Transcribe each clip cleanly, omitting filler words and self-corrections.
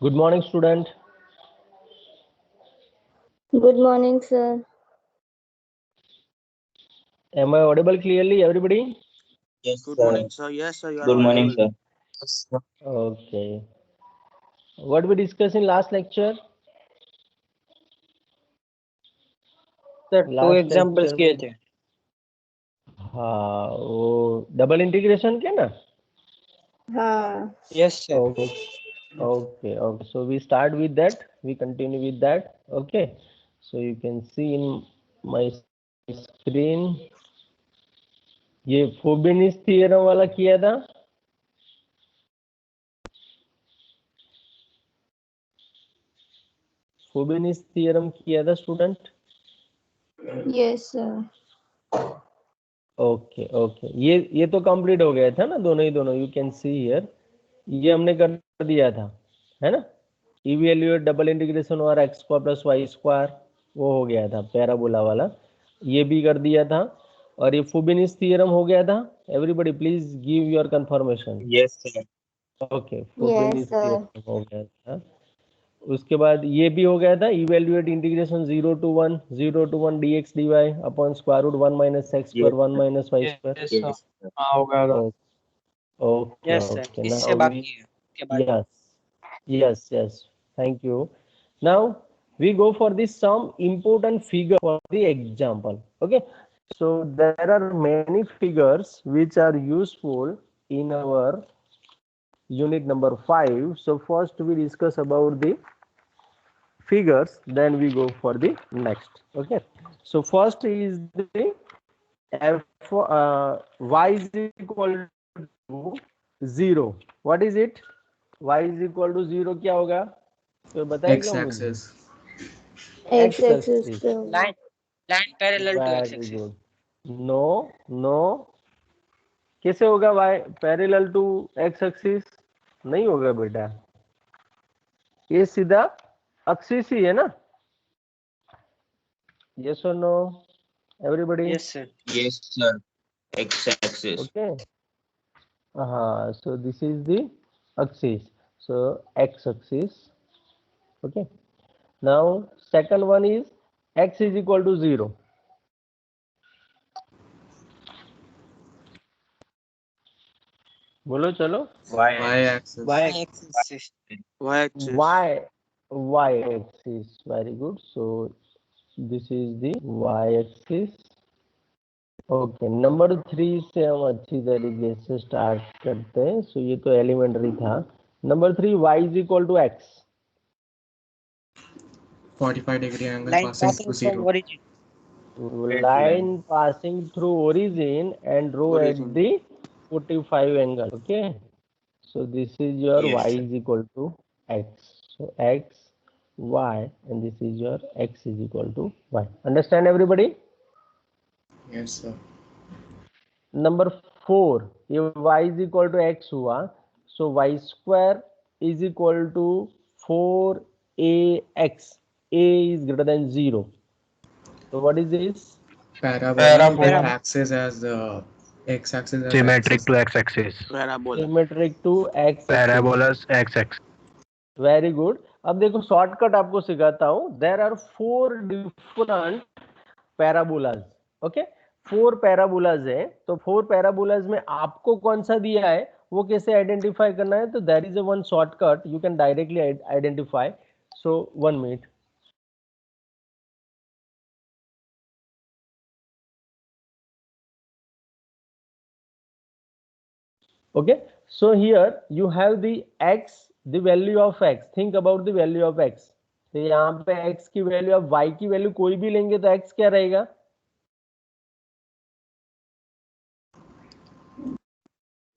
Good morning, student. Good morning, sir. Am I audible clearly, everybody? Yes, Good sir. morning, sir. Yes, sir. You are Good morning, audible. sir. Okay. What we discussed in last lecture? Sir two Last examples lecture किए में थे. हाँ वो double integration के ना. हाँ. Yes sir. Okay. So we start with that. We continue with that. Okay. So you can see in my screen. ये फोबिनिस theorem वाला किया था. फोबिनिस थियरम किया था स्टूडेंट. Yes, sir. ओके ये तो कंप्लीट हो गया था ना दोनों. यू कैन सी हियर ये हमने कर दिया था, है ना. इवेल्युएट डबल इंटीग्रेशन और x square plus y square वो हो गया था पैराबोला वाला. ये भी कर दिया था. और ये फुबिनिस थियरम हो गया था. Everybody please give your confirmation. Yes, sir. Okay Yes, फुबिनिस sir. Theorem हो गया था. उसके बाद ये भी हो गया था evaluate integration 0 to 1 dx dy upon square root 1 minus x square Yes, 1 minus y square. Yes sir. yes, sir. हाँ होगा. Okay. Yes sir. Now इससे बाकी है के बाद. yes. Thank you. Now we go for this some important figure for the example. Okay. So there are many figures which are useful in our unit number 5. So first we discuss about the figures, then we go for the next. Okay. So first is the f y is equal to 0. What is it? Y is equal to 0 क्या होगा तो बताएगा मुझे. X axis. Line parallel to x very axis. Good. No कैसे होगा y parallel to x axis. नहीं होगा बेटा. ये सीधा एक्सिस ही है ना. यस और no everybody. Yes sir. Yes, sir. X-axis. Okay. So this is the axis. So x axis. Okay. Now second one is x is equal to 0. बोलो चलो. Y-axis. Y axis. Y axis. y axis. Very good. So this is the y axis. Okay number 3 से हम अच्छी तरीके से start करते हैं. सो ये तो एलिमेंट्री था. Number 3 y is equal to x. 45 degree angle लाइन passing passing through from 0. Origin. Line passing through origin and draw at Origin. the 45 angle. Okay. So this is your Yes, y sir. is equal to x. So x y and this is your x is equal to y. Understand everybody? Yes, sir. Number 4 ये y is equal to x हुआ. So y square is equal to 4ax. A is greater than 0. So what is this? Parabola with axis as x-axis as Symmetric axis. to x-axis. Parabola. Symmetric to x. Parabola's x-axis. Very good. अब देखो shortcut आपको सिखाता हूं. There are 4 different parabolas. Okay 4 parabolas है. तो 4 parabolas में आपको कौन सा दिया है वो कैसे आइडेंटिफाई करना है. तो that is a one shortcut you can directly identify. So 1 minute. Okay, so here you have the x, the value of x. Think about the value of x. तो यहाँ पे x की वैल्यू अब y की value कोई भी लेंगे तो x क्या रहेगा.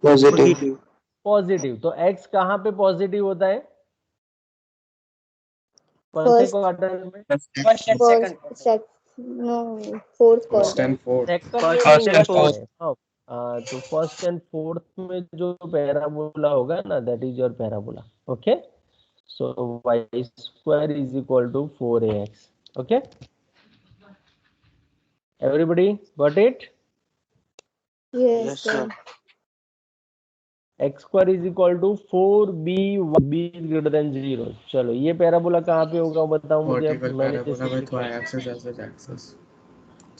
पॉजिटिव. तो x कहाँ पे पॉजिटिव होता है. कौन से क्वार्टर में. First and second. No, fourth First quarter. and fourth. Second First में and नहीं होता fourth. है. तो फर्स्ट एंड फोर्थ में जो पैराबोला होगा ना that is your parabola. Okay. So y square is equal to 4ax. Okay. Everybody got it? Yes, Yes, sir. sir. X square is equal to 4b b greater than 0। चलो ये parabola कहाँ पे होगा वो बताओ मुझे। अब Vertical मैंने parabola जैसे with y-axis as its axis.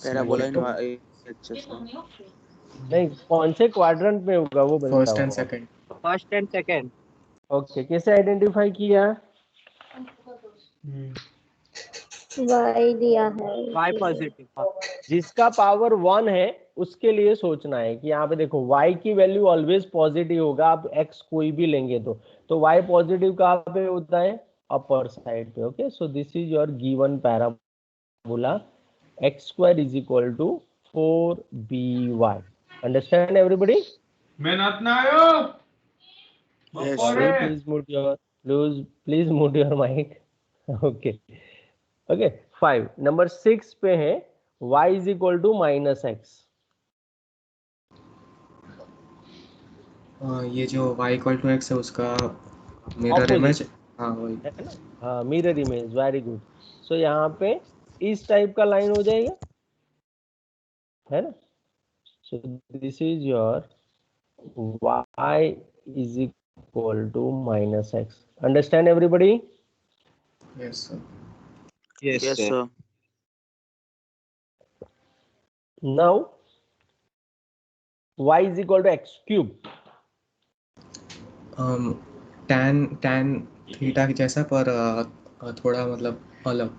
Parabola in Vertical. Axis नहीं, कौन से क्वाड्रेंट में होगा वो First बताओ। and second. First and second okay, कैसे आइडेंटिफाई किया? y दिया है। वाई पॉजिटिव जिसका पावर 1 है उसके लिए सोचना है कि यहाँ पे देखो y की वैल्यू ऑलवेज पॉजिटिव होगा, आप x कोई भी लेंगे तो y पॉजिटिव कहाँ पे होता है? अपर साइड पे। Okay, so this is your given parabola x square is equal to 4by। Understand everybody? Yes please mute your mic. Okay okay, 5 number 6 पे है y is equal to -x। ये जो y equal to x है उसका mirror Opposite. image. हाँ वही. है ना? हाँ, मिरर इमेज, वेरी गुड। सो यहाँ पे इस टाइप का लाइन हो जाएगा, है ना? So this is your y is equal to -x। Understand everybody? Yes sir. Yes, yes sir. Sir now y is equal to x cube. tan theta के जैसा पर थोड़ा मतलब अलग.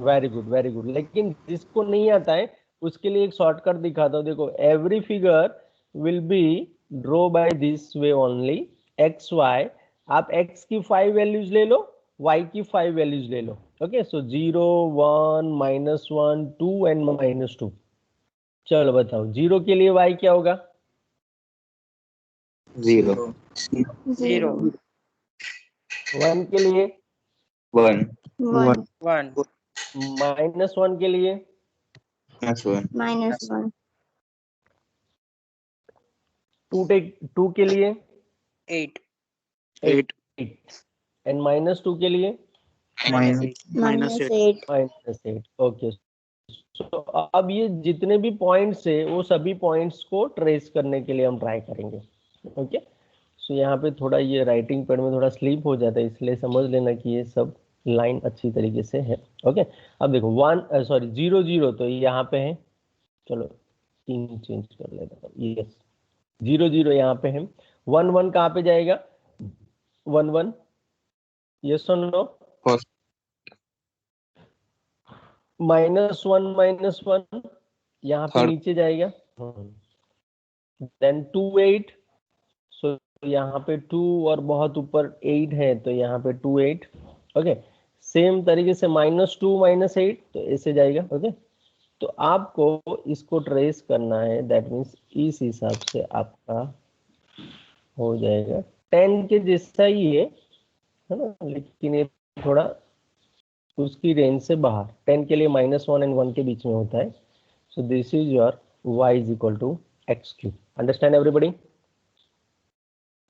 Very good very good. लेकिन जिसको नहीं आता है उसके लिए एक शॉर्टकट दिखाता हूँ। देखो, every figure will be draw by this way only. X y, आप x की 5 वैल्यूज ले लो, y की 5 वैल्यूज ले लो। Okay, so 0 1 -1 2 and -2। चलो बताओ, 0 के लिए y क्या होगा? 0. जीरो 1 के लिए, 1. 1 वन -1 के लिए, That's 1. -1 2 के लिए, 8 8 एंड -2 के लिए, -8 -8। ओके, सो अब ये जितने भी पॉइंट्स है वो सभी पॉइंट्स को ट्रेस करने के लिए हम ट्राई करेंगे। ओके, सो यहाँ पे थोड़ा ये राइटिंग पैड में थोड़ा स्लिप हो जाता है, इसलिए समझ लेना कि ये सब लाइन अच्छी तरीके से है। ओके, अब देखो 0 0 तो यहाँ पे है। चलो तीन चेंज कर लेता हूँ। यस, 0 0 यहाँ पे है। 1 1 कहाँ पे जाएगा? 1 1, यस और नो? First. -1 यहाँ पे Third. नीचे जाएगा। देन 2 8, सो यहाँ पे 2 और बहुत ऊपर 8 है तो यहाँ पे 2 8। ओके, सेम तरीके से -2 -8 तो ऐसे जाएगा। ओके, तो आपको इसको ट्रेस करना है, दैट मीन्स इस हिसाब से आपका हो जाएगा। 10 के जैसा ही है ना, लेकिन ये थोड़ा उसकी रेंज से बाहर। 10 के लिए -1 एंड 1 के बीच में होता है। So this is your y is equal to x cube. Understand everybody?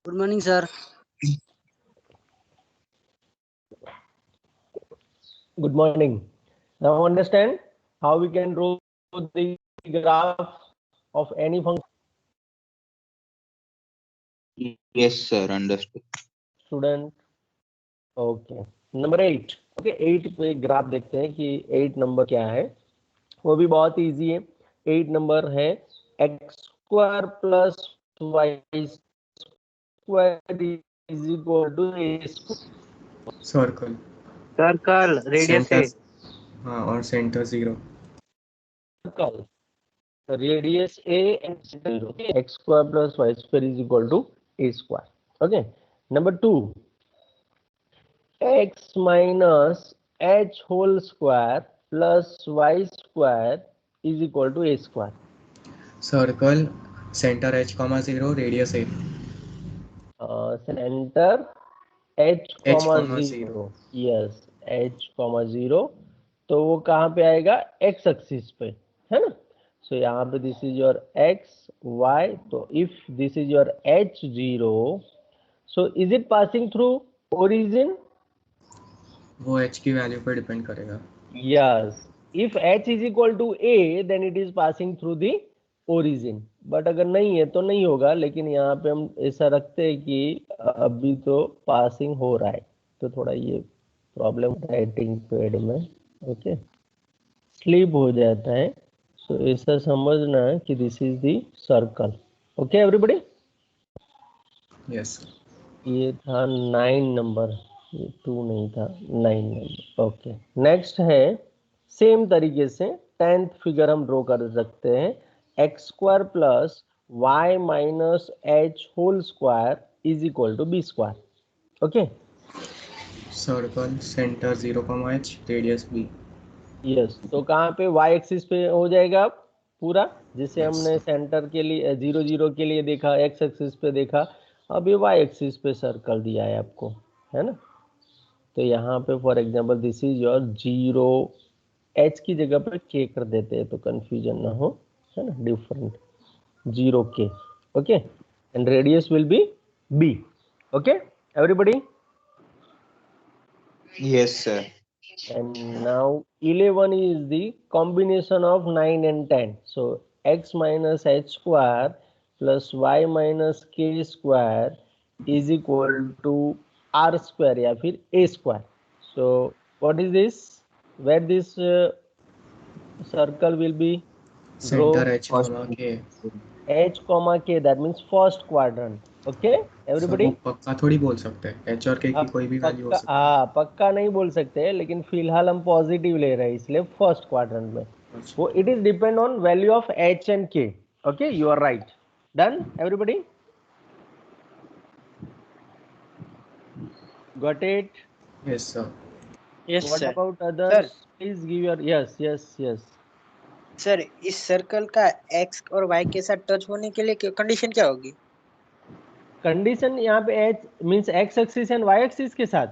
Good morning sir Good morning. Now understand how we can draw the graph of any function. Yes, sir. Understood. Student. Okay. Number 8. Okay, 8 पे graph देखते हैं कि 8 number क्या है। वो भी बहुत easy है। 8 नंबर है x square plus y square is equal to a square. Circle. Circle radius Center. हाँ और center 0. Circle. Radius a and center 0. Okay, x square plus y square is equal to a square. Okay, number 2, x minus h whole square plus y square is equal to a square. Circle. Center h comma 0. Radius a. Center h H comma comma 0. Yes, h comma 0 तो वो कहाँ पे आएगा? x axis पे, है ना? सो यहाँ पे this is your x y। तो if this is your h0, so is it passing through origin? वो h की वैल्यू पर डिपेंड करेगा. Yes. If h is equal to a, then it is passing through the origin, but अगर नहीं है तो नहीं होगा, लेकिन यहाँ पे हम ऐसा रखते हैं कि अभी तो पासिंग हो रहा है, तो थोड़ा ये प्रॉब्लम राइटिंग पैड में ओके स्लिप हो जाता है। सो ऐसा समझना है कि this is the circle. Okay everybody, yes ये था 9 नंबर, ये 2 नहीं था, 9 नंबर। ओके नेक्स्ट है सेम तरीके से 10th फिगर हम ड्रॉ कर सकते हैं, x square plus y minus h whole square is equal to b square. Okay circle centre 0,h radius b। Yes, तो कहाँ पे वाई एक्सिस पे हो जाएगा अब पूरा, जिसे Yes. हमने सेंटर के लिए 0 0 के लिए देखा, एक्स एक्सिस पे देखा, अब ये वाई एक्सिस पे सर्कल दिया है आपको, है ना। तो यहाँ पे for example this is your 0, H की जगह पे के कर देते हैं तो कंफ्यूजन ना हो, है ना, different 0k। Okay and radius will be b। Okay everybody, Yes, sir. and now 11 is the combination of 9 and 10, so x minus h square plus y minus k square is equal to r square या फिर a square। so what is this, where this circle will be centre draw? h comma k। h comma k, that means first quadrant। okay sir everybody, वो पक्का थोड़ी बोल सकते हैं, h और k की आप कोई भी वैल्यू हो पक्का, सकती है। हाँ पक्का नहीं बोल सकते, लेकिन फिलहाल हम पॉजिटिव ले रहे हैं इसलिए फर्स्ट क्वाड्रेंट में अच्छा, वो it is depend on value of H and K. Okay you are right, done everybody, got it? Yes sir. Yes what sir. About sir others, please give your yes yes yes. Sir इस circle का X और Y के साथ touch होने के लिए condition क्या होगी? कंडीशन यहाँ पे h means x axis and y axis के साथ,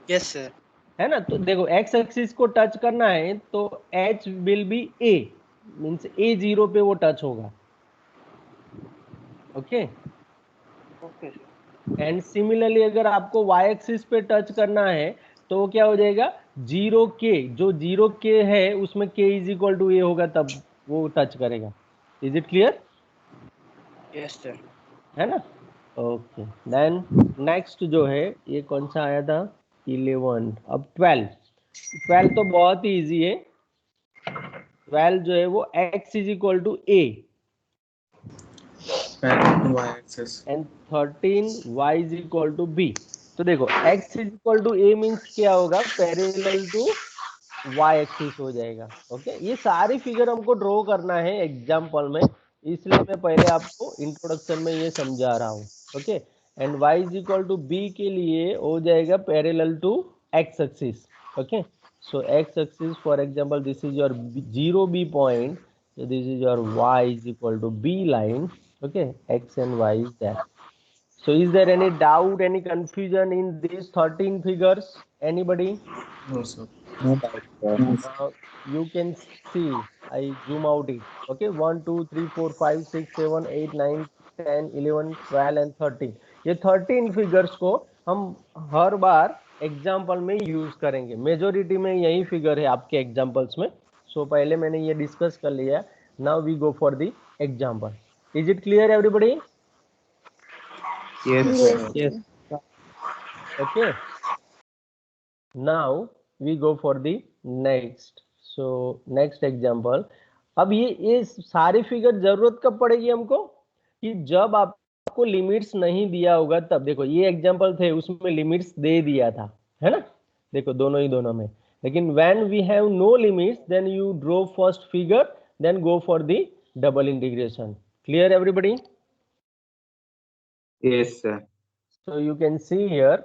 यस सर। है ना। तो देखो एक्स एक्सिस को टच करना है तो H will be A, means A 0 पे वो टच होगा। Okay okay sir. And similarly अगर आपको y एक्सिस पे टच करना है तो वो क्या हो जाएगा, 0k, जो 0k है उसमें k इज इक्वल टू ए होगा तब वो टच करेगा। Is it clear? Yes sir. है ना। ओके देन नेक्स्ट जो है ये कौन सा आया था, 11, अब 12। 12 तो बहुत ही इजी है, 12 जो है वो x is equal to a parallel to y axis. And 13 y is equal to b. तो देखो x is equal to a means क्या होगा, पैरेलल टू y एक्सिस हो जाएगा। ओके ये सारी फिगर हमको ड्रॉ करना है एग्जाम्पल में, इसलिए मैं पहले आपको इंट्रोडक्शन में ये समझा रहा हूँ। Okay and y is equal to b के लिए हो जाएगा parallel to x axis. Okay so x axis for example this is your 0b point, so this is your y is equal to b line। okay x and y is there। so is there any doubt, any confusion in these 13 figures, anybody? No sir. No doubt, sir. Now you can see, I zoom out it। okay 1 2 3 4 5 6 7 8 9 10 11 12 and 13, ये 13 figures को हम हर बार example में use करेंगे, majority में यही figure है आपके examples में। सो पहले मैंने ये डिस्कस कर लिया, now we go for the example. Is it clear everybody? Yes, Yes, sir. sir. okay now we go for the next, so next example। अब ये सारी फिगर जरूरत कब पड़ेगी हमको, कि जब आपको लिमिट्स नहीं दिया होगा तब। देखो ये एग्जांपल थे उसमें लिमिट्स दे दिया था, है ना, देखो दोनों में, लेकिन when we have no limits then you draw first figure then go for the double integration. Clear everybody? Yes, sir. so you can see here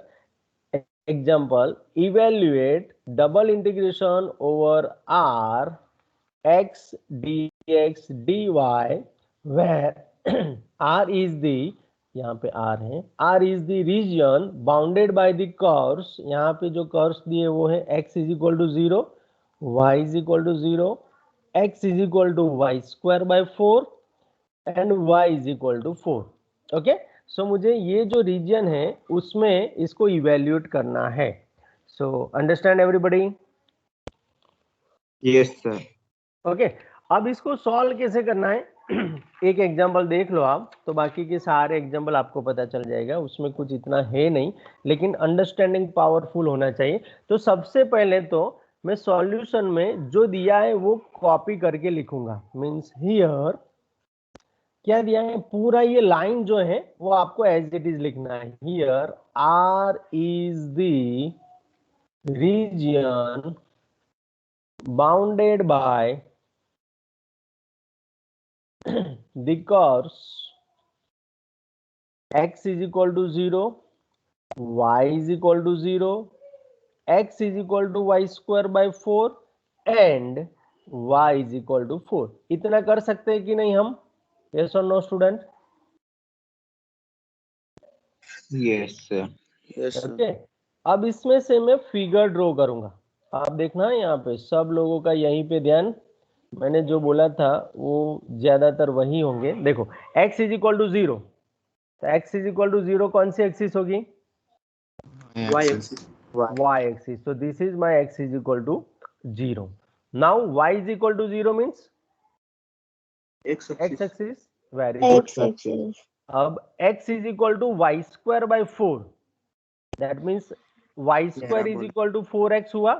example, evaluate double integration over r x dx dy where r is the, यहाँ पे r है, r is the region bounded by the curves, यहाँ पे जो curves दिए वो है x is equal to 0, y is equal to 0, x is equal to y square by 4 and y is equal to 4। Okay so मुझे ये जो reason है उसमें इसको इवेल्यूएट करना है। So understand everybody? Yes, sir. Okay अब इसको सॉल्व कैसे करना है एक एग्जांपल देख लो आप, तो बाकी के सारे एग्जांपल आपको पता चल जाएगा, उसमें कुछ इतना है नहीं, लेकिन अंडरस्टैंडिंग पावरफुल होना चाहिए। तो सबसे पहले तो मैं सॉल्यूशन में जो दिया है वो कॉपी करके लिखूंगा। मींस हियर क्या दिया है, पूरा ये लाइन जो है वो आपको एज इट इज लिखना है। Here are is the region bounded by the curves x is equal to 0, y is equal to 0, x is equal to y square by 4 and y is equal to 4। इतना कर सकते हैं कि नहीं हम? yes or no student? Yes, sir. Yes sir. Okay, अब इसमें से मैं फिगर ड्रॉ करूंगा। आप देखना यहाँ पे सब लोगों का यहीं पे ध्यान, मैंने जो बोला था वो ज्यादातर वही होंगे। देखो x इज इक्वल टू 0, तो x इज इक्वल टू 0 कौन सी एक्सिस होगी? Y axis. y axis. So this is my x is equal to 0. Now y is equal to 0 means x x axis. Very good. X axis. अब x is equal to y square by 4. That means y square is equal to 4x हुआ।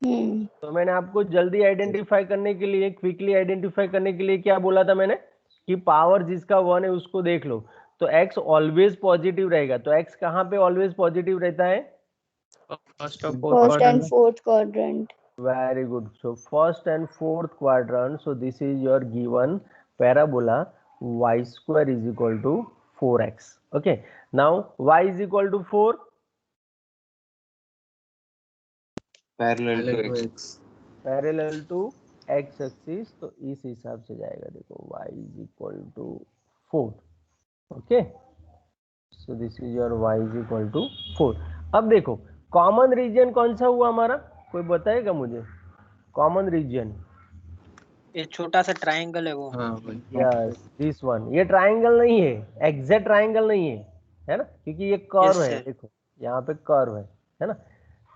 तो मैंने आपको जल्दी identify करने के लिए, quickly identify करने के लिए क्या बोला था मैंने कि पावर जिसका 1 है उसको देख लो। तो x ऑलवेज पॉजिटिव रहेगा। तो x कहाँ पे ऑलवेज पॉजिटिव रहता है? First of First and fourth quadrant. Very good. So first and fourth quadrant. So this is your given parabola. Y square is equal to 4x. Okay. Now y is equal to 4. Parallel to parallel to X. X. Parallel to x axis. तो इस हिसाब से जाएगा। देखो y is equal to 4. Okay. So this is your y is equal to 4. अब देखो common reason कौन सा हुआ हमारा, कोई बताएगा मुझे? कॉमन रीजन ये छोटा सा ट्रायंगल है वो। हाँ भाई. Yes this one. ये ट्रायंगल नहीं है, एग्जैक्ट ट्रायंगल नहीं है ना, क्योंकि ये कर्व Yes, है। sir. देखो यहाँ पे कर्व है ना।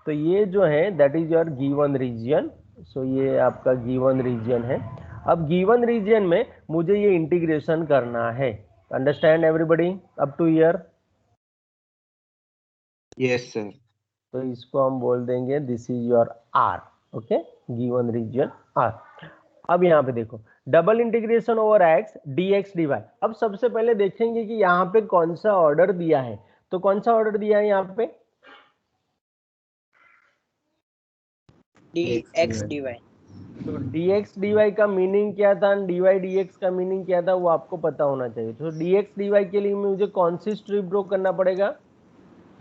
तो ये जो है that is your given reason. So ये आपका गिवन रीजन है। अब गिवन रीजन में मुझे ये इंटीग्रेशन करना है। Understand everybody up to here? Yes, sir. तो इसको हम बोल देंगे this is your R. Okay, given region R. अब यहाँ पे देखो double integration over x d x d y. अब सबसे पहले देखेंगे कि यहाँ पे कौन सा ऑर्डर दिया है। तो कौन सा ऑर्डर दिया है यहाँ पे? dx dy। तो dx dy का मीनिंग क्या था, dy dx का मीनिंग क्या था, वो आपको पता होना चाहिए। तो dx dy के लिए मुझे कौन सी स्ट्रिप ड्रॉ करना पड़ेगा?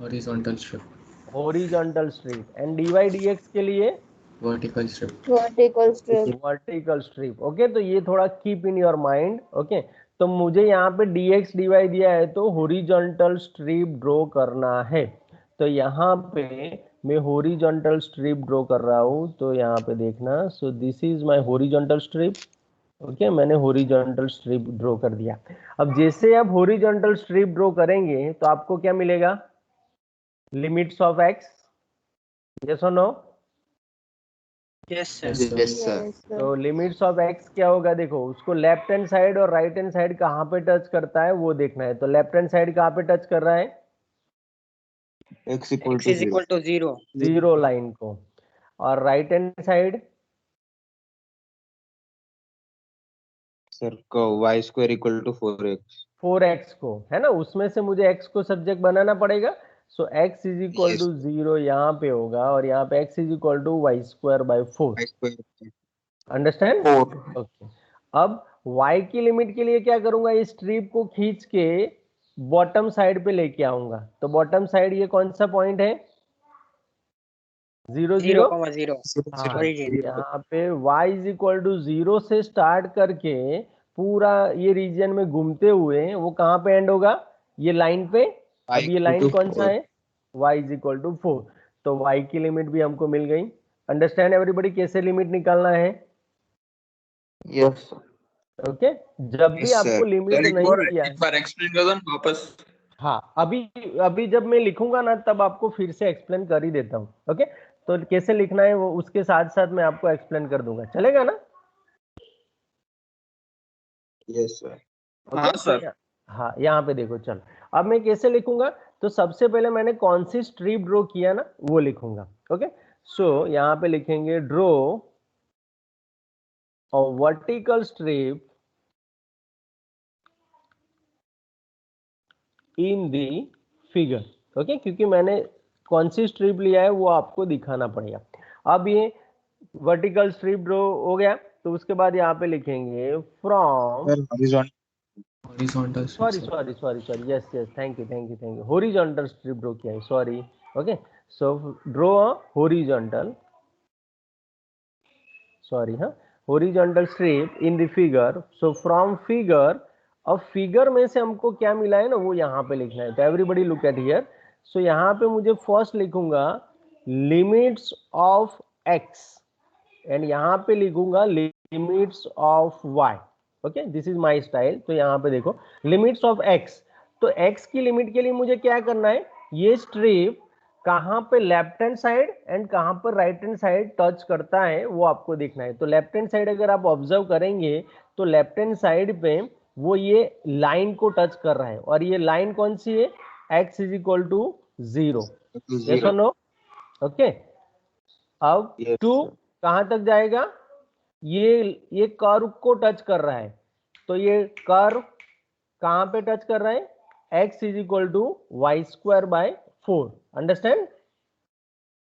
Horizontal strip. Horizontal strip. And dy dx के लिए Vertical strip. Vertical strip. Vertical strip. Okay, तो ये थोड़ा keep in your mind. Okay, तो मुझे यहाँ पे dx dy दिया है तो हॉरिजॉन्टल स्ट्रिप ड्रॉ करना है। तो यहाँ पे मैं हॉरिजॉन्टल स्ट्रिप ड्रॉ कर रहा हूँ। तो यहाँ पे देखना, सो this is my horizontal strip. Okay, मैंने हॉरिजॉन्टल स्ट्रिप ड्रॉ कर दिया। अब जैसे आप हॉरिजॉन्टल स्ट्रिप ड्रॉ करेंगे तो आपको क्या मिलेगा? Limits of x. यस और no? Yes sir. Yes, sir. Yes, sir. Yes, sir. तो लिमिट्स ऑफ एक्स क्या होगा? देखो उसको लेफ्ट हैंड साइड और राइट हैंड साइड कहाँ पे टच करता है वो देखना है। तो लेफ्ट हैंड साइड कहाँ पे टच कर रहा है? X equal x to is 0. equal to 0। Zero line को। और right hand side Sir, y square equal to 4x. 4x को, है ना। उसमें से मुझे x को सब्जेक्ट बनाना पड़ेगा। So x is equal to 0 यहाँ पे होगा और यहाँ पे x is equal to y square by 4। Y square understand? 4. Okay, अब y की लिमिट के लिए क्या करूंगा? इस स्ट्रिप को खींच के बॉटम साइड पे लेके आऊंगा। तो बॉटम साइड ये कौन सा पॉइंट है? 0 0। 0,0। हाँ, Origin। यहाँ पे y इज इक्वल टू 0 से स्टार्ट करके पूरा ये रीजन में घूमते हुए वो कहाँ पे एंड होगा? ये लाइन पे। Y अब ये equal लाइन to कौन सा 4. है? y is equal to 4। तो y की लिमिट भी हमको मिल गई। अंडरस्टैंड एवरीबॉडी कैसे लिमिट निकालना है? Yes, sir. ओके, जब भी Yes, आपको sir. लिमिट नहीं दिया है, एक बार एक्सप्लेन कर दो ना वापस। हाँ अभी अभी जब मैं लिखूंगा ना तब आपको फिर से एक्सप्लेन कर ही देता हूँ। ओके, तो कैसे लिखना है वो उसके साथ साथ मैं आपको एक्सप्लेन कर दूंगा, चलेगा ना? Yes, sir. ओके हाँ यहाँ पे देखो चलो अब मैं कैसे लिखूंगा तो सबसे पहले मैंने कौन सी स्ट्रिप ड्रॉ किया ना वो लिखूंगा ओके सो यहाँ पे लिखेंगे draw a vertical strip in the figure okay क्योंकि मैंने कौन सी स्ट्रिप लिया है वो आपको दिखाना पड़ेगा अब ये वर्टिकल स्ट्रिप ड्रॉ हो गया तो उसके बाद यहाँ पे लिखेंगे from Sir, horizontal. Horizontal sorry yes thank you horizontal strip draw किया है sorry okay so draw a horizontal horizontal strip in the figure so from figure अब फिगर में से हमको क्या मिला है ना वो यहाँ पे लिखना है तो everybody look at here so यहाँ पे मुझे फर्स्ट लिखूंगा लिमिट्स ऑफ एक्स एंड यहाँ पे लिखूंगा limits of y okay this is my style तो यहाँ पे देखो लिमिट्स ऑफ एक्स तो एक्स की लिमिट के लिए मुझे क्या करना है ये स्ट्रिप कहाँ पे लेफ्ट हैंड साइड एंड कहाँ पर राइट हैंड साइड टच करता है वो आपको देखना है तो लेफ्ट हैंड साइड अगर आप ऑब्जर्व करेंगे तो लेफ्ट हैंड साइड पे वो ये लाइन को टच कर रहा है और ये लाइन कौन सी है x is equal to 0 yes और नो ओके अब Yes, टू sir. कहाँ तक जाएगा ये कर्व को टच कर रहा है तो ये कर्व कहाँ पे टच कर रहा है x is equal to y square by 4 understand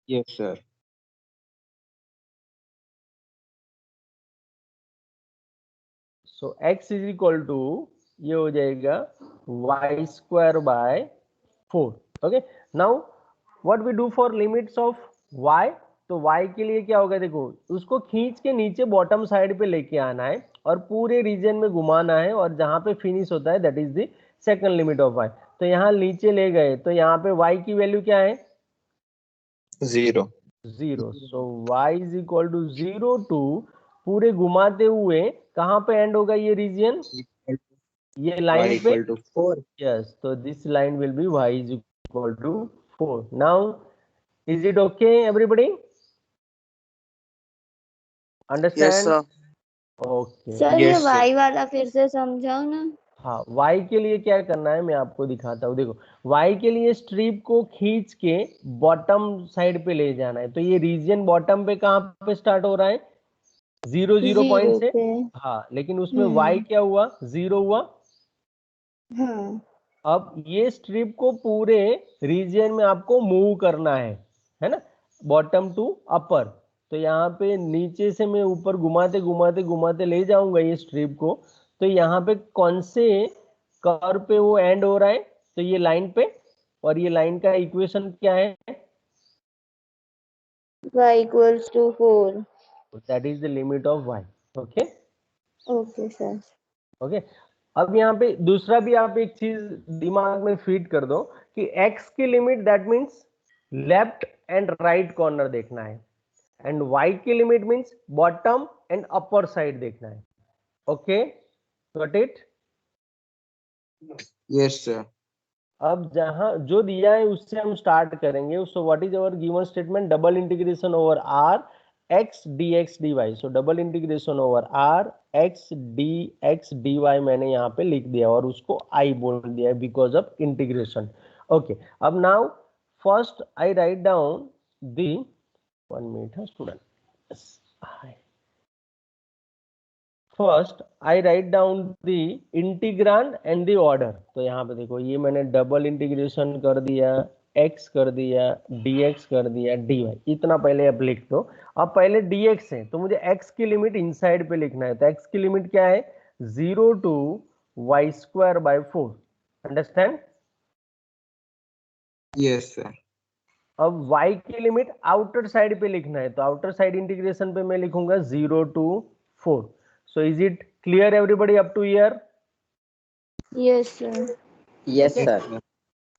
Yes, sir. So x is equal to ये हो जाएगा y square by 4 okay now what we do for limits of y तो y के लिए क्या होगा देखो उसको खींच के नीचे बॉटम साइड पे लेके आना है और पूरे रीजन में घुमाना है और जहां पे फिनिश होता है that is the second limit of y तो यहाँ नीचे ले गए तो यहाँ पे y की वैल्यू क्या है 0. 0 so y is equal to 0 to पूरे घुमाते हुए कहाँ पे एंड होगा ये रीजन ये Y लाइन पे equal to 4. यस तो this line will be y is equal to 4 now is it okay everybody understand okay sir ये Yes, sir. वाई वाला फिर से समझाओ ना। हाँ y के लिए क्या करना है मैं आपको दिखाता हूँ देखो y के लिए स्ट्रिप को खींच के बॉटम साइड पे ले जाना है तो ये रीजन बॉटम पे कहाँ पे स्टार्ट हो रहा है 0 पॉइंट से पे। हाँ लेकिन उसमें y क्या हुआ 0 हुआ हाँ अब ये स्ट्रिप को पूरे रीजन में आपको मूव करना है ना बॉटम टू अपर तो यहाँ पे नीचे से मैं ऊपर घुमाते घुमाते घुमाते ले जाऊंगा ये स्ट्रिप को तो यहाँ पे कौन से कर्व पे वो एंड हो रहा है तो ये लाइन पे और ये लाइन का इक्वेशन क्या है y equals to 4। That is the limit of y okay okay sir. Okay अब यहाँ पे दूसरा भी आप एक चीज दिमाग में फीड कर दो कि x की limit that means left and right corner देखना है एंड y की limit means bottom and upper side देखना है okay got it Yes, sir. अब जहां जो दिया है उससे हम स्टार्ट करेंगे so what is our given statement double integration over r x dx dy so double integration over r x dx dy मैंने यहाँ पे लिख दिया और उसको I बोल दिया बिकॉज ऑफ इंटीग्रेशन ओके अब now first I write down the 1 minute student first I write down the integrand and the order तो यहाँ पे देखो ये मैंने डबल इंटीग्रेशन कर दिया x कर दिया dx कर दिया dy इतना पहले आप लिख दो अब पहले dx है तो मुझे x की लिमिट इनसाइड पे लिखना है तो x की लिमिट क्या है 0 to y square by 4 understand Yes, sir. अब y की लिमिट आउटर साइड पे लिखना है तो आउटर साइड इंटीग्रेशन पे मैं लिखूंगा 0 to 4 so is it clear everybody up to here yes sir. Yes sir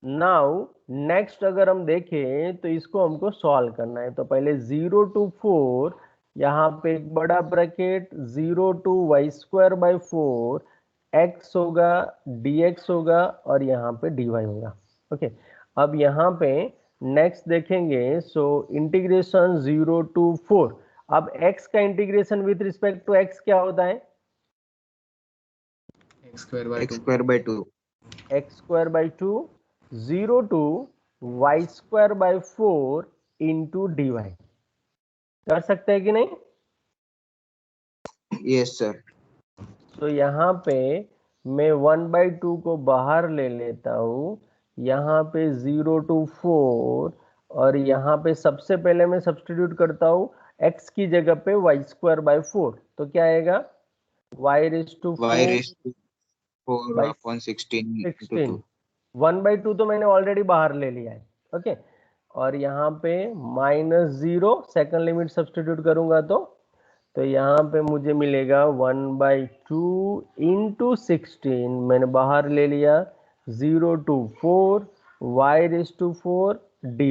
now next अगर हम देखें तो इसको हमको सॉल्व करना है तो पहले 0 टू 4 यहाँ पे एक बड़ा bracket 0 to y square by 4 x होगा dx होगा और यहाँ पे dy होगा ओके अब यहाँ पे नेक्स्ट देखेंगे सो इंटीग्रेशन 0 टू 4 अब x का integration with respect to x क्या होता है x square by x 2. square by 2. x square by 2 0 to y square by 4 into dy। कर सकते हैं कि नहीं? Yes sir. तो यहाँ पे मैं 1/2 को बाहर ले लेता हूँ, यहाँ पे 0 to 4, और यहाँ पे सबसे पहले मैं सब्स्टिट्यूट करता हूँ x की जगह पे y square by 4, तो क्या आएगा? y raised to Y 4 raised to 4 by upon 16 into 16, 2. 1/2 तो मैंने ऑलरेडी बाहर ले लिया है। ओके, और यहाँ पे -0 सेकंड लिमिट सब्स्टिट्यूट करूंगा तो यहाँ पे मुझे मिलेगा 1/2 इंटू 16, मैंने बाहर ले लिया, 0 to 4 y raised to 4 dy।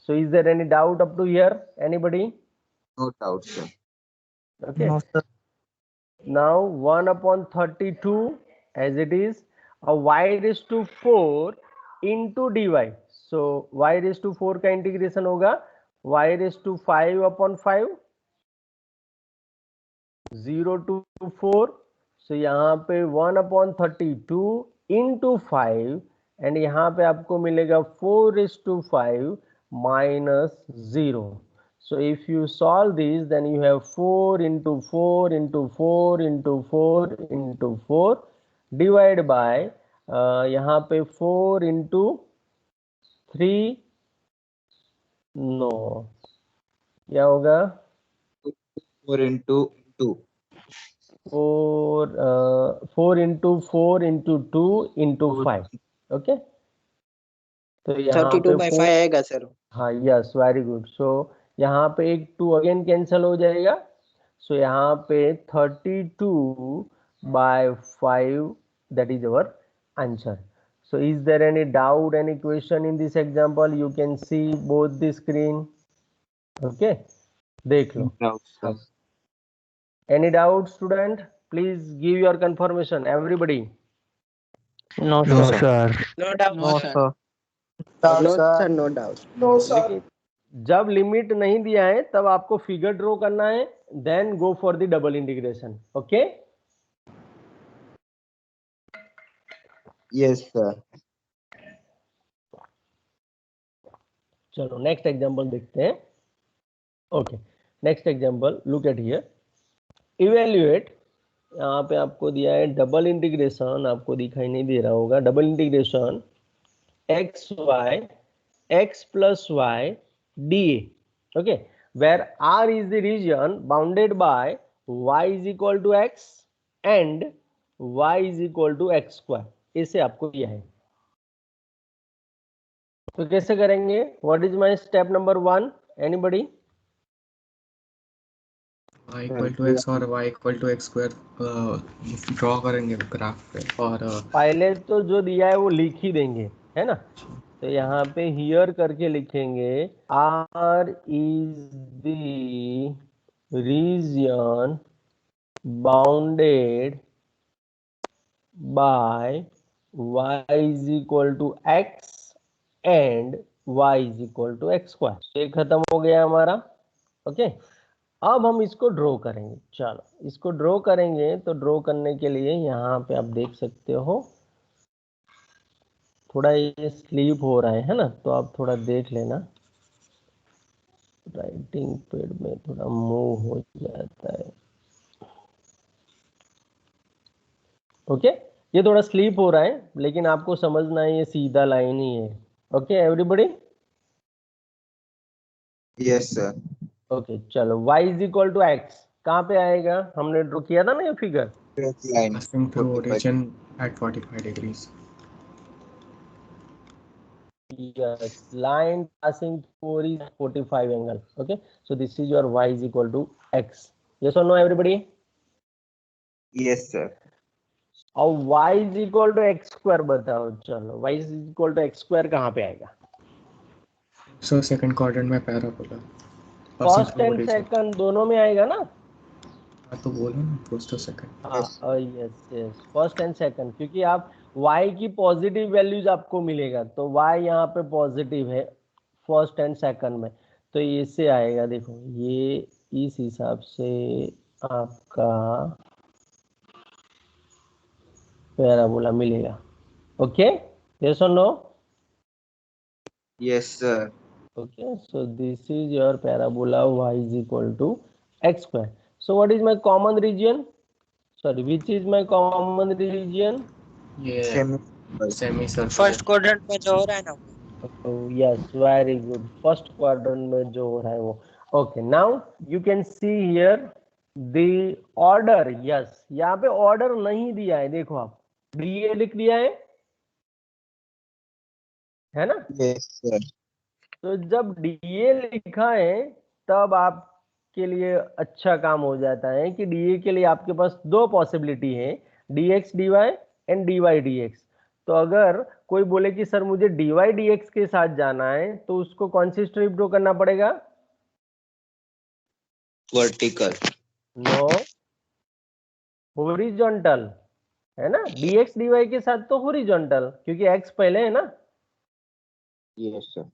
So is there any doubt up to here? Anybody? No doubt sir. Okay. No, sir. Now 1/32 as it is, a y raised to 4 into dy। So y raised to 4 का integration होगा y raised to 5/5, 0 to 4। सो यहाँ पे 1/32 into 5, and यहाँ पे आपको मिलेगा 4/5 minus 0। So if you solve this, then you have 4 into 4 into 4 into 4 into 4 divide by यहाँ पे 4 into 3, नो, क्या होगा? 4 into 2. 4 into 4 into 2 into 5। Okay, तो यहाँ 32 पे by 5 4, आएगा सर। हाँ यस, वेरी गुड। सो यहाँ पे एक 2 अगेन कैंसिल हो जाएगा, सो यहाँ पे 32/5, that is our answer. So is there any doubt, any question in this example? You can see both the screen. Okay, देख लो। No doubt sir. Any doubt, student? Please give your confirmation, everybody. No, No, sir. sir. No doubt, No, sir. sir. No, sir. No doubt. लेकिन जब limit नहीं दिया है तब आपको figure draw करना है, then go for the double integration. Okay, Yes sir. चलो नेक्स्ट एग्जांपल देखते हैं। Okay, next example, look at here, evaluate. यहाँ पे आपको दिया है डबल इंटीग्रेशन, आपको दिखाई नहीं दे रहा होगा, double integration x y x plus y dA, okay, where R is the region bounded by y is equal to x and y is equal to x square। इसे आपको दिया है, तो कैसे करेंगे? What is my step number 1? Anybody? y equal to x और y equal to x square draw करेंगे graph पे, और पहले तो जो दिया है वो लिख ही देंगे, है ना? तो यहाँ पे हियर करके लिखेंगे R is the region bounded by y is equal to x and y is equal to x square। ये खत्म हो गया हमारा। ओके, अब हम इसको ड्रॉ करेंगे। चलो इसको ड्रॉ करेंगे, तो ड्रॉ करने के लिए यहाँ पे आप देख सकते हो थोड़ा ये स्लीप हो रहा है ना, तो आप थोड़ा देख लेना, राइटिंग पैड में थोड़ा मूव हो जाता है। ओके, ये थोड़ा स्लीप हो रहा है, लेकिन आपको समझना है ये सीधा लाइन ही है। Okay everybody? Yes sir. Okay, चलो y is equal to x कहाँ पे आएगा? हमने ड्रॉ किया था ना ये figure. Straight line. passing through 45. origin at 45 degrees. Yes, line passing through is 45 angle. Okay, so this is your y is equal to x. Yes or no everybody? Yes sir. और y is equal to x square बताओ। चलो y is equal to x square कहाँ पे आएगा? So second quadrant में parabola first and second दोनों में आएगा ना? हाँ तो बोलो ना, फर्स्ट और सेकंड। हाँ, yes yes, first and second, क्योंकि आप y की पॉजिटिव वैल्यूज आपको मिलेगा, तो y यहाँ पे पॉजिटिव है फर्स्ट एंड सेकंड में, तो इससे आएगा। देखो ये इस हिसाब से आपका पैराबोला मिलेगा। ओके, यस और no? Yes, sir. Okay, so this is your parabola y is equal to x square. So what is my common region? Sorry, which is my common region? ये Semi. Semi circular. First quadrant में जो हो रहा है ना वो। Oh, yes, very good. First quadrant में जो हो रहा है वो. Okay, now you can see here the order. Yes, यहाँ पे order नहीं दिया है, देखो आप DA लिख दिया है ना? Yes, sir. तो जब DA लिखा है तब आपके लिए अच्छा काम हो जाता है कि DA के लिए आपके पास दो पॉसिबिलिटी है, dx dy and dy dx। तो अगर कोई बोले कि सर मुझे dy dx के साथ जाना है तो उसको कौन सी स्ट्रिप ड्रॉ करना पड़ेगा? Vertical. नो, हॉरिजॉन्टल है ना। dx dy के साथ तो हॉरिजॉन्टल, क्योंकि x पहले है ना, Yes, sir.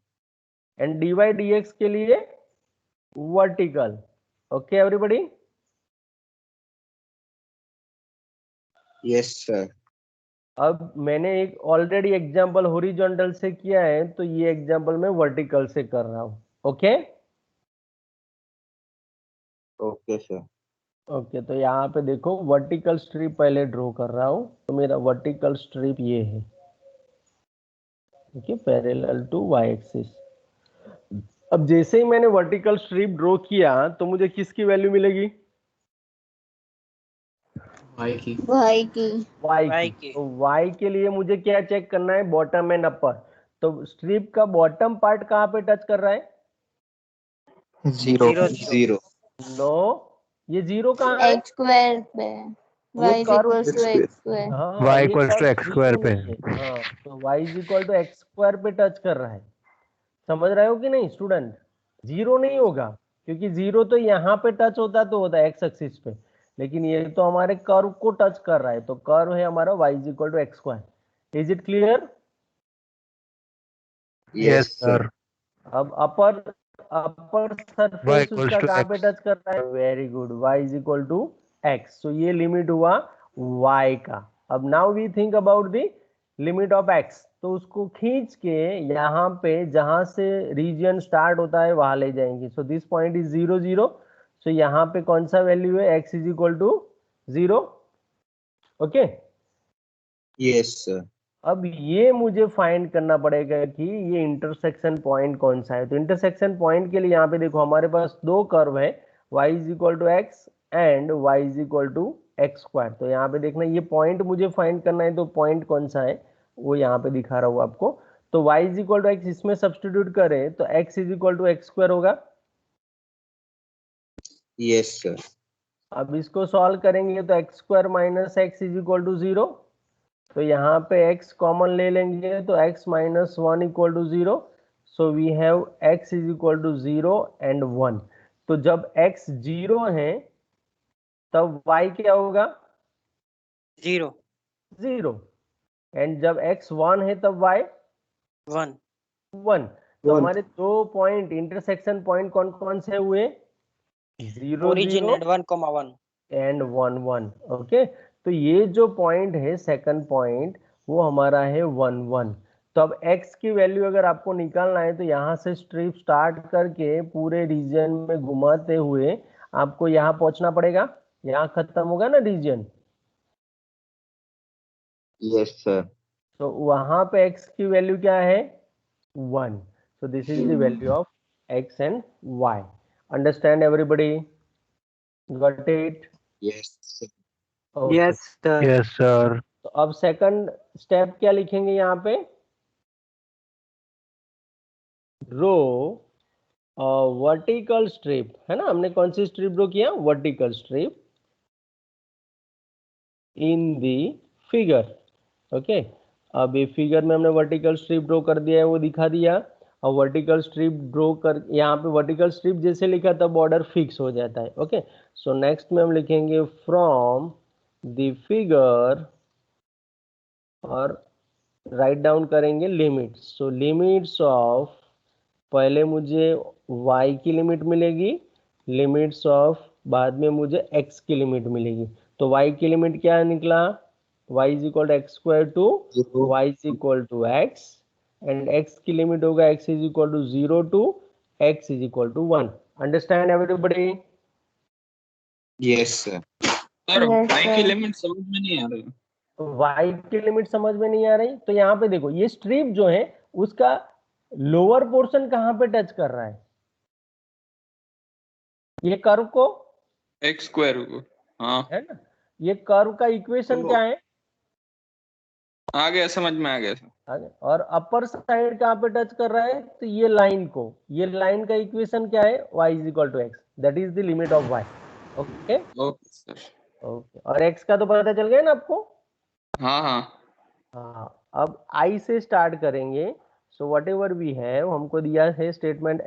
And dy dx के लिए vertical. Okay everybody? Yes, sir. अब मैंने एक ऑलरेडी एग्जांपल हॉरिजॉन्टल से किया है, तो ये एग्जांपल मैं वर्टिकल से कर रहा हूं। Okay Okay, sir. ओके, तो यहाँ पे देखो वर्टिकल स्ट्रिप पहले ड्रॉ कर रहा हूं, तो मेरा वर्टिकल स्ट्रिप ये है, okay, parallel to y axis. अब जैसे ही मैंने वर्टिकल स्ट्रिप ड्रॉ किया तो मुझे किसकी वैल्यू मिलेगी? वाई की। y की। y Y की। की। तो y के लिए मुझे क्या चेक करना है? Bottom and upper. तो स्ट्रिप का बॉटम पार्ट कहाँ पे टच कर रहा है? Zero. Zero, Zero. नो, ये जीरो कहाँ है? x स्क्वायर पे। y ये is curve equals to x square. हाँ, y ये equals to curve x square zero पे। नहीं है। हाँ, तो y is equal to x square पे टच कर रहा है। समझ रहे हो कि नहीं स्टूडेंट? जीरो नहीं होगा, क्योंकि जीरो तो यहाँ पे टच होता तो होता है एक्स एक्सिस पे, लेकिन ये तो हमारे कर्व को टच कर रहा है, तो कर्व है हमारा y is equal to x square. Is it clear? Yes Yes, sir. Sir. अब अपर y सरफेस इक्वल्स उसका टू कहाँ पे एक्स। टच कर रहा है? Very good, y is equal to X. So ये लिमिट हुआ y का। अब now we think about the limit of x, तो उसको खींच के यहाँ पे जहां से रीजन स्टार्ट होता है वहां ले जाएंगे। So this point is 0 0। So यहाँ पे कौन सा वैल्यू है? x is equal to 0। Okay, Yes, sir. अब ये मुझे फाइंड करना पड़ेगा कि ये इंटरसेक्शन पॉइंट कौन सा है। तो इंटरसेक्शन पॉइंट के लिए यहाँ पे देखो हमारे पास दो कर्व है, y is equal to x and y is equal to x square. तो यहाँ पे देखना ये पॉइंट मुझे फाइंड करना है, तो पॉइंट कौन सा है वो यहाँ पे दिखा रहा हूँ आपको। तो y is equal to x इसमें सब्सटीट्यूट करें तो x is equal to x square होगा। Yes, sir. अब इसको सॉल्व करेंगे तो x square minus x is equal to 0। तो यहाँ पे x कॉमन ले लेंगे तो x minus 1 equal to 0। So we have x is equal to 0 and 1। तो जब x 0 है तब y क्या होगा? 0, 0। एंड जब x 1 है तब y 1, 1। तो हमारे दो पॉइंट इंटरसेक्शन पॉइंट कौन कौन से हुए? 0 origin 0 and 1,1. एंड 1 1। ओके, तो ये जो पॉइंट है सेकंड पॉइंट वो हमारा है 1 1। तो अब x की वैल्यू अगर आपको निकालना है तो यहाँ से स्ट्रिप स्टार्ट करके पूरे रीजन में घुमाते हुए आपको यहाँ पहुंचना पड़ेगा। यहाँ खत्म होगा ना रीजन, Yes, sir. तो वहां पे x की वैल्यू क्या है? 1। सो this is the value of x and y। Understand everybody? Got it? Yes, sir. Okay, Yes, sir. Yes sir. तो अब सेकंड स्टेप क्या लिखेंगे यहाँ पे? रो वर्टिकल स्ट्रिप, है ना। हमने कौन सी स्ट्रिप ड्रॉ किया? वर्टिकल स्ट्रिप इन दी फिगर। ओके, अब ये फिगर में हमने वर्टिकल स्ट्रिप ड्रॉ कर दिया है, वो दिखा दिया। और वर्टिकल स्ट्रिप ड्रॉ कर यहाँ पे वर्टिकल स्ट्रिप जैसे लिखा तब बॉर्डर फिक्स हो जाता है। ओके, सो नेक्स्ट में हम लिखेंगे फ्रॉम द फिगर और राइट डाउन करेंगे लिमिट्स। सो लिमिट्स ऑफ, पहले मुझे y की लिमिट मिलेगी, लिमिट्स ऑफ बाद में मुझे x की लिमिट मिलेगी। तो y की लिमिट क्या निकला? y is equal to x square to 0 y is equal to x, and x की लिमिट होगा x is equal to 0 to x is equal to 1. Understand everybody? yes sir. Sir Yes, y की sir. Limit समझ में नहीं आ रही। y की limit समझ में नहीं आ रही, तो यहाँ पे देखो ये स्ट्रिप जो है उसका लोअर पोर्शन कहाँ पे टच कर रहा है? ये कर्व को, एक्स स्क्वायर को, हाँ है ना? ये कर्व का इक्वेशन क्या है? आ गया, समझ में आ गया सर। आगे। और अपर साइड कहाँ पे टच कर रहा है? तो ये लाइन को, ये लाइन का इक्वेशन क्या है? y is equal to x, that is the limit of y. Okay okay sir. Okay, और x का तो पता चल गया ना आपको? हाँ हाँ हाँ, अब I से स्टार्ट करेंगे. So whatever we have, हमको दिया है statement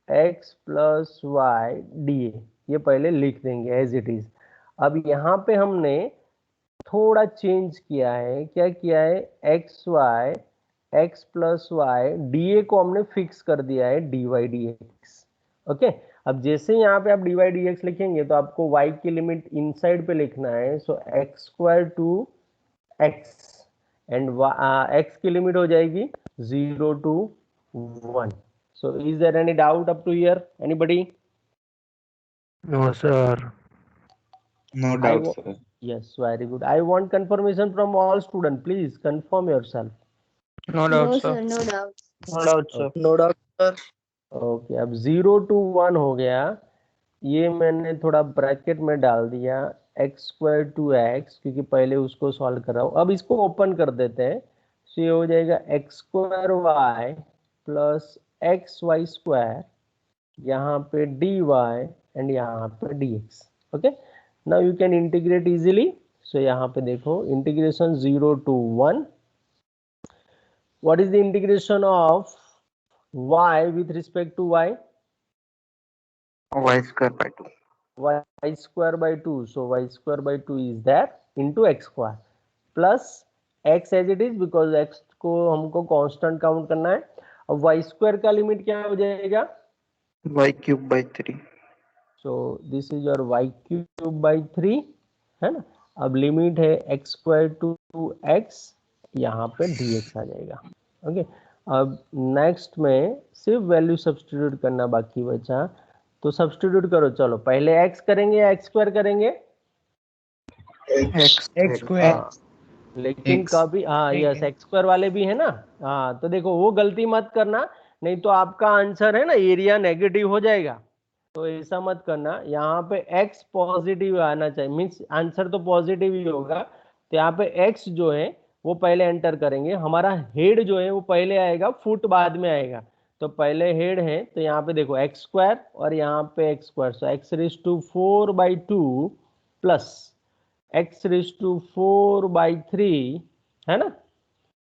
x plus y d A, ये पहले लिख देंगे एज इट इज. अब यहाँ पे हमने थोड़ा चेंज किया है. क्या किया है? x plus y d A को हमने फिक्स कर दिया है dy dx. ओके, अब जैसे यहाँ पे आप dy dx लिखेंगे तो आपको y की लिमिट इनसाइड पे लिखना है. So X square to x and x की लिमिट हो जाएगी 0 to 1. So is there any doubt up to here? Anybody? No, sir. No I doubt wa- sir. Yes, very good. I want confirmation from all students. Please confirm yourself. No No, doubt, sir. sir. No doubt. No doubt sir. No doubt sir. Okay, अब 0 to 1 हो गया. ये मैंने थोड़ा bracket में डाल दिया x square to x, क्योंकि पहले उसको सॉल्व कर रहा हूँ. अब इसको ओपन कर देते हैं. सो ये हो जाएगा X square Y plus X Y square, यहाँ पे डी वाई एंड यहाँ पे D X. Okay, now you can integrate easily. So यहाँ पे देखो integration 0 to 1. What is the integration of y with respect to y? Y square by 2. Y square by 2. So y square by 2 is that into x square plus x as it is, because x को हमको constant count करना है. अब y square का limit क्या हो जाएगा? Y cube by 3. So this is your y cube by 3, है ना? अब लिमिट है x square टू x, यहाँ पे dx आ जाएगा. ओके, अब नेक्स्ट में सिर्फ वैल्यू सब्स्टिट्यूट करना बाकी बचा. तो सब्स्टिट्यूट करो. चलो पहले x करेंगे या x स्क्वायर करेंगे? X square. हाँ, लेकिन X. कभी हाँ यस एक्स स्क्वायर वाले भी है ना. हाँ, तो देखो वो गलती मत करना, नहीं तो आपका आंसर है ना एरिया नेगेटिव हो जाएगा. तो ऐसा मत करना. यहाँ पे x पॉजिटिव आना चाहिए, मीन्स आंसर तो पॉजिटिव ही होगा. तो यहाँ पे x जो है वो पहले एंटर करेंगे. हमारा हेड जो है वो पहले आएगा, फुट बाद में आएगा. तो पहले हेड है, तो यहाँ पे देखो एक्स स्क्वायर और यहाँ पे x square. So x raise to 4 by 2 plus x raise to 4 by 3, है ना,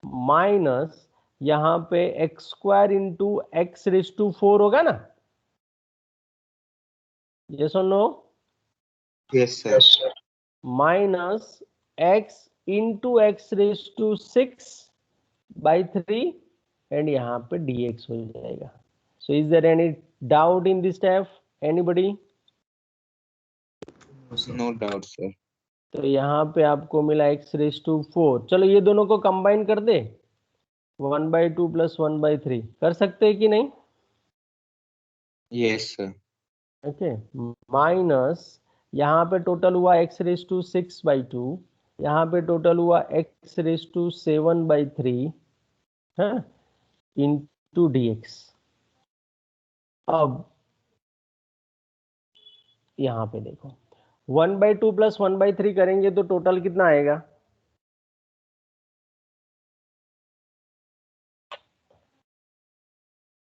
माइनस यहाँ पे x square into x raise to 4 होगा ना. yes or no? Yes sir. Minus x into x raise to 6 by 3 and यहाँ पे dx हो जाएगा. So is there any doubt in this step? Anybody? No doubt sir. तो यहाँ पे आपको मिला x रेज टू 4. चलो ये दोनों को कंबाइन कर दे. 1 बाई 2 प्लस 1 बाई 3 कर सकते हैं कि नहीं? Yes sir. ओके, माइनस यहाँ पे टोटल हुआ x रेज टू 6 बाई 2, यहाँ पे टोटल हुआ x रेज टू 7 बाई 3, है, इंटू dx. अब यहाँ पे देखो 1 बाई 2 प्लस 1 बाई 3 करेंगे तो टोटल कितना आएगा?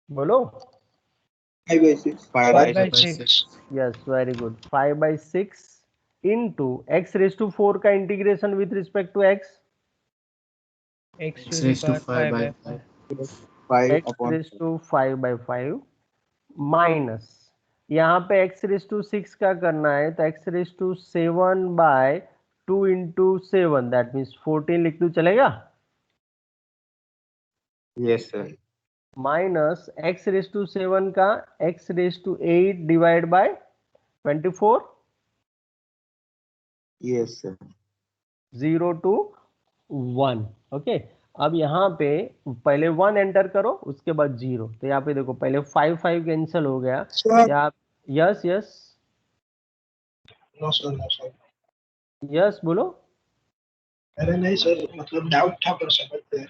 बोलो. 5 by 6. Yes, very good. 5 by 6 into x raise to 4 का integration with respect to x. X raised to 5 by 5. 5 x upon raise to 5 by 5 minus यहाँ पे x रेज टू 6 का करना है, तो x raise to 7 by 2 into 7, that means 14 लिख दूं, चलेगा? Yes sir. Minus x raise to 7 का x raise to 8 divide by 24. Yes sir. 0 to 1। Okay, अब यहाँ पे पहले 1 एंटर करो, उसके बाद 0। तो यहाँ पे देखो पहले 5 5 कैंसिल हो गया। या yes yes no sir yes बोलो। अरे नहीं सर, मतलब डाउट था कर सकते हैं।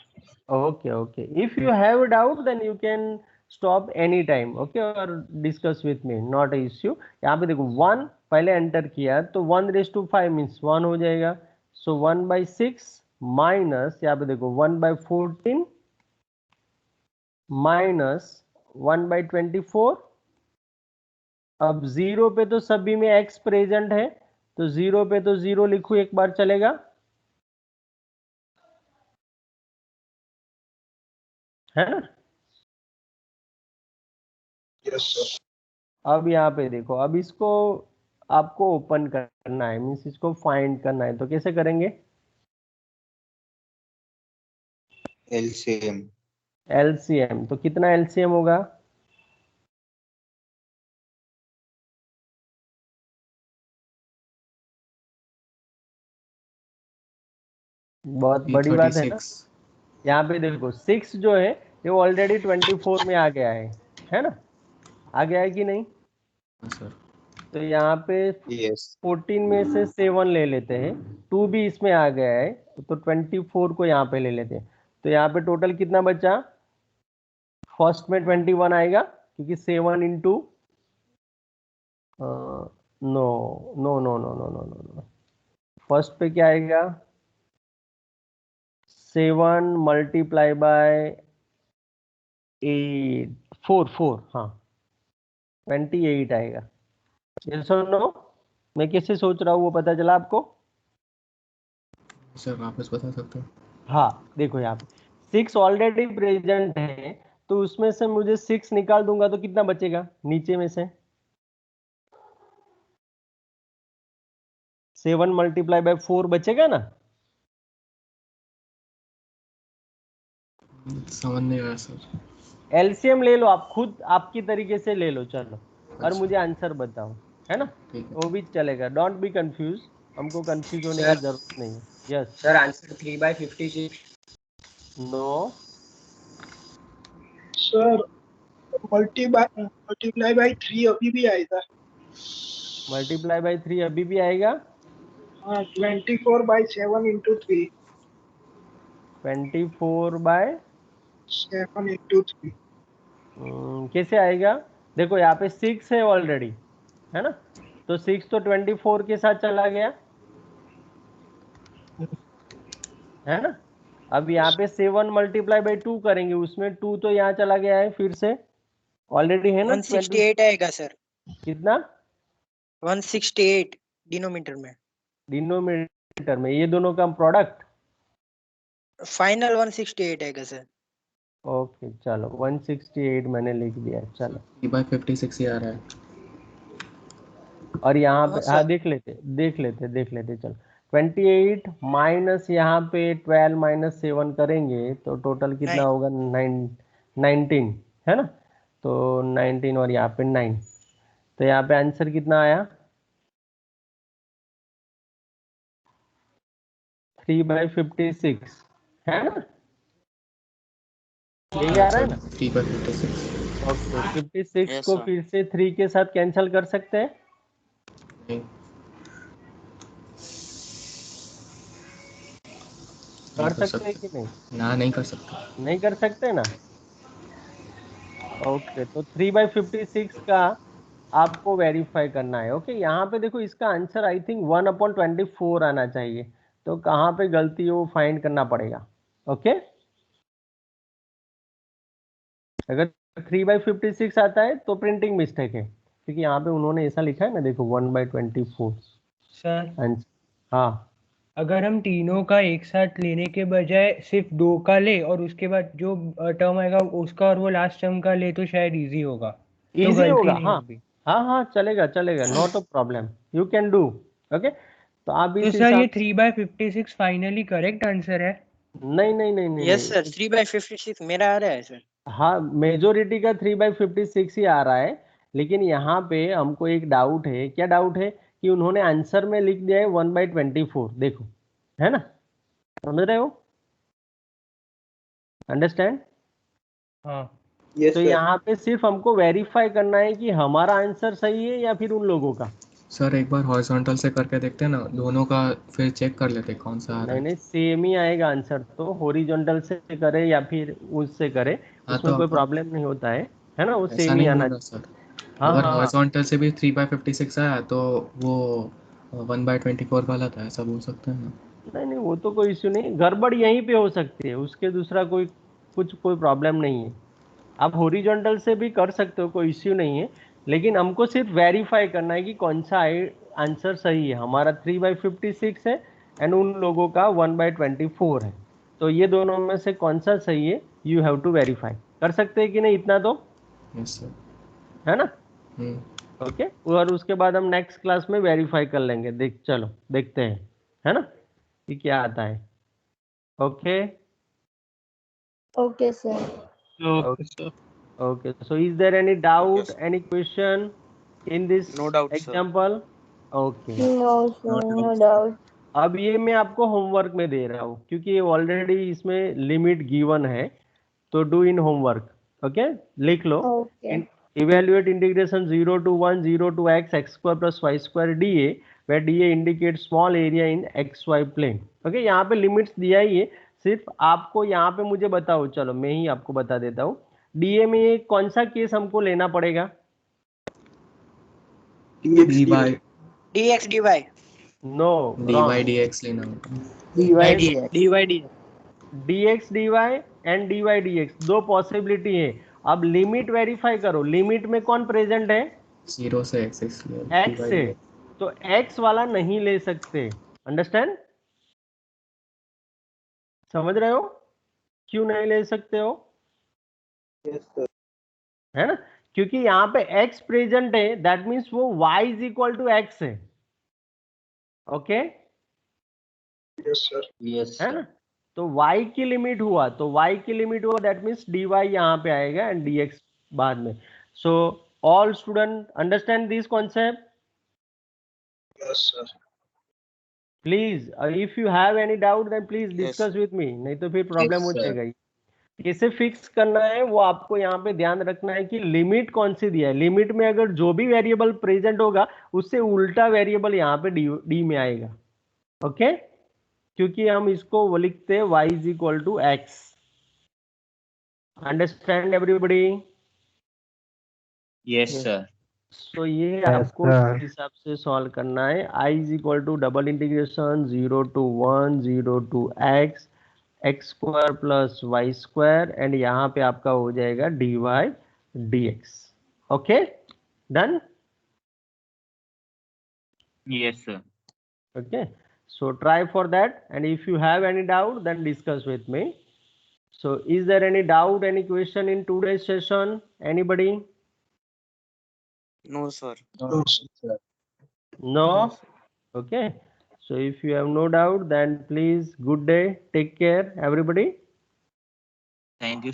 Okay, okay. If you have a doubt, then you can stop anytime, okay, or discuss with me, not a issue। यहाँ पे देखो 1 पहले एंटर किया तो 1/5 मीन्स 1 हो जाएगा। सो 1/6 माइनस यहाँ पे देखो 1/14 माइनस 1/24। अब 0 पे तो सभी में x प्रेजेंट है, तो 0 पे तो 0 लिखूं एक बार चलेगा, है ना। Yes sir. अब यहाँ पे देखो, अब इसको आपको ओपन करना है, मीन्स इसको फाइंड करना है, तो कैसे करेंगे? LCM। एलसीएम। तो कितना एलसीएम होगा? बहुत बड़ी बात है ना। 36। यहाँ पे देखो 6 जो है ये ऑलरेडी 24 में आ गया है ना, आ गया है कि नहीं? हाँ सर। तो यहाँ पे यस 14 में से 7 ले लेते हैं, 2 भी इसमें आ गया है, तो 24 को यहाँ पे ले लेते हैं। तो यहाँ पे टोटल कितना बचा? फर्स्ट में 21 आएगा, क्योंकि 7 into no no no no no no no no, first पे क्या आएगा? 7 मल्टीप्लाई बाय 8 4 हाँ 28 आएगा। ये सुनो, मैं कैसे सोच रहा हूँ वो पता चला आपको? सर वापस बता सकते हो? हाँ देखो यहाँ पे 6 ऑलरेडी प्रेजेंट है, तो उसमें से मुझे 6 निकाल दूंगा तो कितना बचेगा नीचे में से? 7 मल्टीप्लाई बाय 4 बचेगा ना। समझ नहीं आया सर। एलसीएम ले लो आप खुद, आपकी तरीके से ले लो, चलो, और अच्छा। मुझे आंसर बताओ, है ना, ठीक है। वो भी चलेगा। डोंट बी कंफ्यूज, हमको कंफ्यूज होने की जरूरत नहीं है। Yes sir answer 3/56। No sir multiply by 3 अभी भी आएगा। मल्टीप्लाई बाय 3 अभी भी आएगा। हाँ 24/7 इंटू 3। 24/7 इंटू 3। कैसे आएगा? देखो यहाँ पे 6 है ऑलरेडी, है ना, तो 6 तो 24 के साथ चला गया, है ना। अब यहाँ पे 7 मल्टीप्लाई बाय 2 करेंगे, उसमें 2 तो यहाँ चला गया है, फिर से ऑलरेडी है ना 168 आएगा सर। कितना? 168 डिनोमीटर में, डिनोमिनेटर में, ये दोनों का प्रोडक्ट। फाइनल 168 आएगा सर। ओके चलो 168 मैंने लिख दिया, चलो। 3/56 ही आ रहा है। और यहाँ पे हाँ हाँ सर। देख लेते चलो। 28 माइनस यहाँ पे 12 माइनस 7 करेंगे तो टोटल कितना होगा? 19, है ना। तो 19 और यहाँ पे 9, तो यहाँ पे आंसर कितना आया? 3/56, है ना, यही आ रहा है ना। 3/56। ओके 56 Yes, को sir. फिर से 3 के साथ कैंसिल कर सकते हैं? नहीं। कर सकते हैं कि नहीं? ना नहीं कर सकता। नहीं कर सकते ना। ओके तो 3/56 का आपको वेरीफाई करना है। ओके यहाँ पे देखो इसका आंसर आई थिंक 1/24 आना चाहिए, तो कहाँ पे गलती है वो फाइंड करना पड़ेगा। ओके अगर 3/56 आता है तो प्रिंटिंग मिस्टेक है, क्योंकि यहाँ पे उन्होंने ऐसा लिखा है ना, देखो 1/24 सर आंसर। हाँ अगर हम तीनों का एक साथ लेने के बजाय सिर्फ 2 का ले और उसके बाद जो टर्म आएगा उसका और वो लास्ट टर्म का ले तो शायद इजी होगा, तो इजी गलती होगा। नहीं हाँ होगी। हाँ चलेगा, not a problem, you can do. Okay तो आप तो इस सर ये हिसाब 3/56 फाइनली करेक्ट आंसर है? नहीं यस सर 3/56 मेरा आ रहा है सर। हाँ मेजोरिटी का 3/56 ही आ रहा है, लेकिन यहाँ पे हमको एक डाउट है। क्या डाउट है? कि उन्होंने आंसर में लिख दिया है 1/24। देखो है ना, समझ रहे हो, अंडरस्टैंड। हाँ Yes, तो sir. यहाँ पे सिर्फ हमको वेरीफाई करना है कि हमारा आंसर सही है या फिर उन लोगों का। सर एक बार हॉरिजॉन्टल से करके देखते हैं ना दोनों का, फिर चेक कर लेते हैं कौन सा आ रहा नहीं है। नहीं, सेम ही आएगा आंसर, तो हॉरिजॉन्टल से करे या फिर उससे करे, हाँ उसमें तो कोई प्रॉब्लम नहीं होता है ना, वो ऐसा सेम ही नहीं आना बोल रहा चाहिए। सर, हाँ अगर हाँ हाँ, हॉरिजॉन्टल से भी 3/56 आया तो वो 1/24 वाला था, ऐसा बोल सकते हैं ना। नहीं नहीं, वो तो कोई इश्यू नहीं, गड़बड़ यहीं पे हो सकती है, उसके दूसरा कोई प्रॉब्लम नहीं है। आप हॉरिजॉन्टल से भी कर सकते हो, कोई इश्यू नहीं है, लेकिन हमको सिर्फ वेरीफाई करना है कि कौन सा आंसर सही है। हमारा 3/56 है एंड उन लोगों का 1/24 है, तो ये दोनों में से कौन सा सही है, यू हैव टू वेरीफाई। कर सकते हैं कि नहीं, इतना तो यस सर। है ना। हम्म। ओके, और उसके बाद हम नेक्स्ट क्लास में वेरीफाई कर लेंगे। चलो देखते हैं, है ना, कि क्या आता है। Okay Okay, sir. okay okay, so is there any doubt, any question in this No doubt, sir. example? Okay, No, sir. No doubt. अब ये मैं आपको होमवर्क में दे रहा हूँ, क्योंकि ये ऑलरेडी इसमें लिमिट गिवन है, तो डू इन होमवर्क। ओके, लिख लो। Okay. Evaluate integration 0 to 1 0 to x x square plus y square dA, where dA indicates small area in xy plane। Okay, यहाँ पे लिमिट्स दिया ही है, सिर्फ आपको यहाँ पे मुझे बताओ, चलो मैं ही आपको बता देता हूँ, डीए में ये कौन सा केस हमको लेना पड़ेगा। dy dx dy no, dy dx लेना होगा। dx dy and dy dx दो पॉसिबिलिटी है। अब लिमिट वेरीफाई करो, लिमिट में कौन प्रेजेंट है, 0 से x x से, तो x वाला नहीं ले सकते। अंडरस्टैंड, समझ रहे हो क्यों नहीं ले सकते हो, Yes, sir. है ना, क्योंकि यहाँ पे x प्रेजेंट है, दैट मीन्स वो y is equal to x है। Okay, Yes, sir. Yes, है sir. ना, तो y की लिमिट हुआ, दैट मीन्स dy यहाँ पे आएगा एंड dx बाद में। So all student understand this concept Yes, sir. Please. If you have any doubt then please Yes. Discuss with me, नहीं तो फिर प्रॉब्लम हो sir. जाएगा। कैसे फिक्स करना है वो आपको यहाँ पे ध्यान रखना है कि लिमिट कौन सी दिया है। लिमिट में अगर जो भी वेरिएबल प्रेजेंट होगा उससे उल्टा वेरिएबल यहाँ पे डी में आएगा। ओके, क्योंकि हम इसको वो लिखते हैं y is equal to x. Understand everybody. Yes, sir. तो ये आपको इस हिसाब से सॉल्व करना है। i is equal to double integration 0 to 1 0 to x x square plus y square and यहाँ पे आपका हो जाएगा dy dx। Okay, done. Yes, sir. Okay, so try for that, and if you have any doubt then discuss with me. So is there any doubt, any question in today's session, anybody? No, sir. No, sir. No? Okay, so if you have no doubt then please, good day, take care everybody. Thank you,